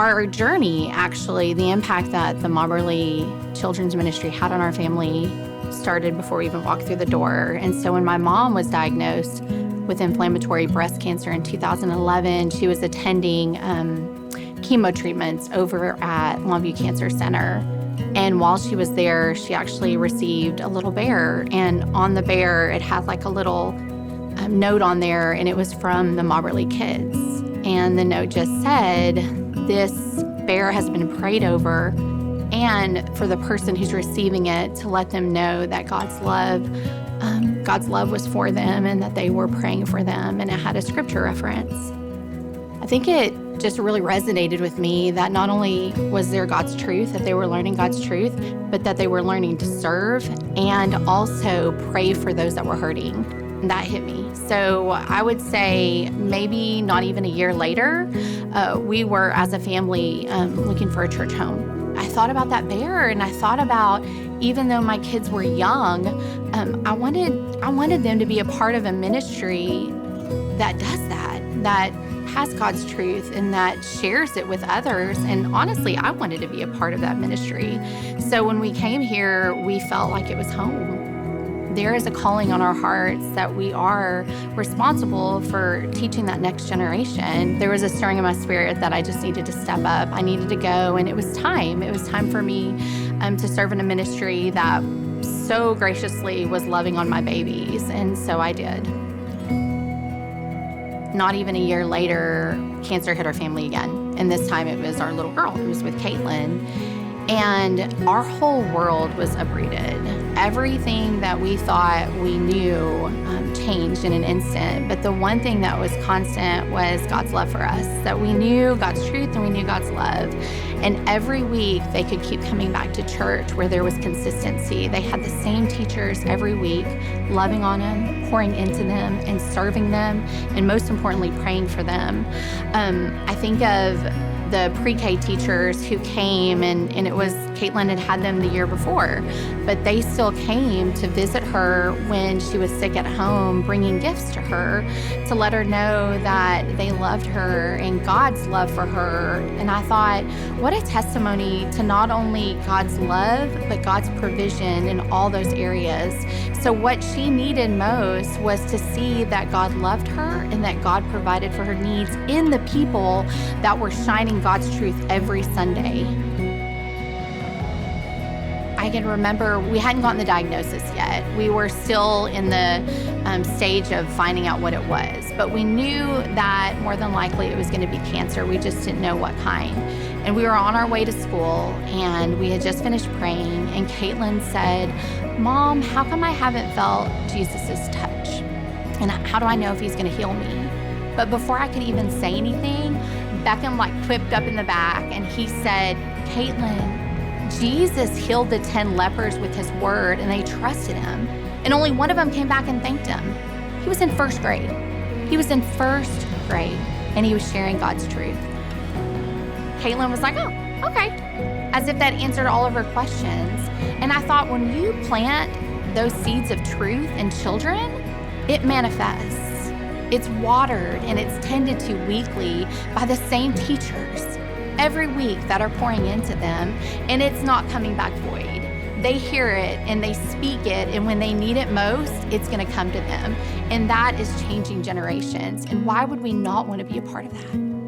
Our journey, actually, the impact that the Mobberly Children's Ministry had on our family started before we even walked through the door. And so when my mom was diagnosed with inflammatory breast cancer in 2011, she was attending chemo treatments over at Longview Cancer Center. And while she was there, she actually received a little bear. And on the bear, it had like a little note on there, and it was from the MobberlyKids. And the note just said, "This bear has been prayed over, and for the person who's receiving it, to let them know that God's love was for them and that they were praying for them." And it had a scripture reference. I think it just really resonated with me that not only was there God's truth, that they were learning God's truth, but that they were learning to serve and also pray for those that were hurting. And that hit me. So I would say maybe not even a year later, we were as a family looking for a church home. I thought about that bear, and I thought about, even though my kids were young, I wanted them to be a part of a ministry that does that has God's truth and that shares it with others. And honestly, I wanted to be a part of that ministry. So when we came here, we felt like it was home. There is a calling on our hearts that we are responsible for teaching that next generation. There was a stirring in my spirit that I just needed to step up. I needed to go, and it was time. It was time for me to serve in a ministry that so graciously was loving on my babies, and so I did. Not even a year later, cancer hit our family again. And this time it was our little girl. It was with Caitlin. And our whole world was uprooted. Everything that we thought we knew changed in an instant. But the one thing that was constant was God's love for us, that we knew God's truth and we knew God's love. And every week they could keep coming back to church where there was consistency. They had the same teachers every week, loving on them, pouring into them, and serving them, and most importantly, praying for them. I think of the pre-K teachers who came, and it was, Caitlin had them the year before, but they still came to visit her when she was sick at home, bringing gifts to her to let her know that they loved her and God's love for her. And I thought, what a testimony to not only God's love, but God's provision in all those areas. So what she needed most was to see that God loved her and that God provided for her needs in the people that were shining God's truth every Sunday. I can remember we hadn't gotten the diagnosis yet. We were still in the stage of finding out what it was, but we knew that more than likely it was going to be cancer. We just didn't know what kind. And we were on our way to school, and we had just finished praying, and Caitlin said, "Mom, how come I haven't felt Jesus' touch? And how do I know if he's going to heal me?" But before I could even say anything, Beckham whipped up in the back, and he said, "Caitlin, Jesus healed the 10 lepers with his word, and they trusted him. And only one of them came back and thanked him." He was in first grade. He was in first grade, and he was sharing God's truth. Caitlin was like, "Oh, okay," as if that answered all of her questions. And I thought, when you plant those seeds of truth in children, it manifests. It's watered and it's tended to weekly by the same teachers every week that are pouring into them, and it's not coming back void. They hear it and they speak it, and when they need it most, it's going to come to them. And that is changing generations. And why would we not want to be a part of that?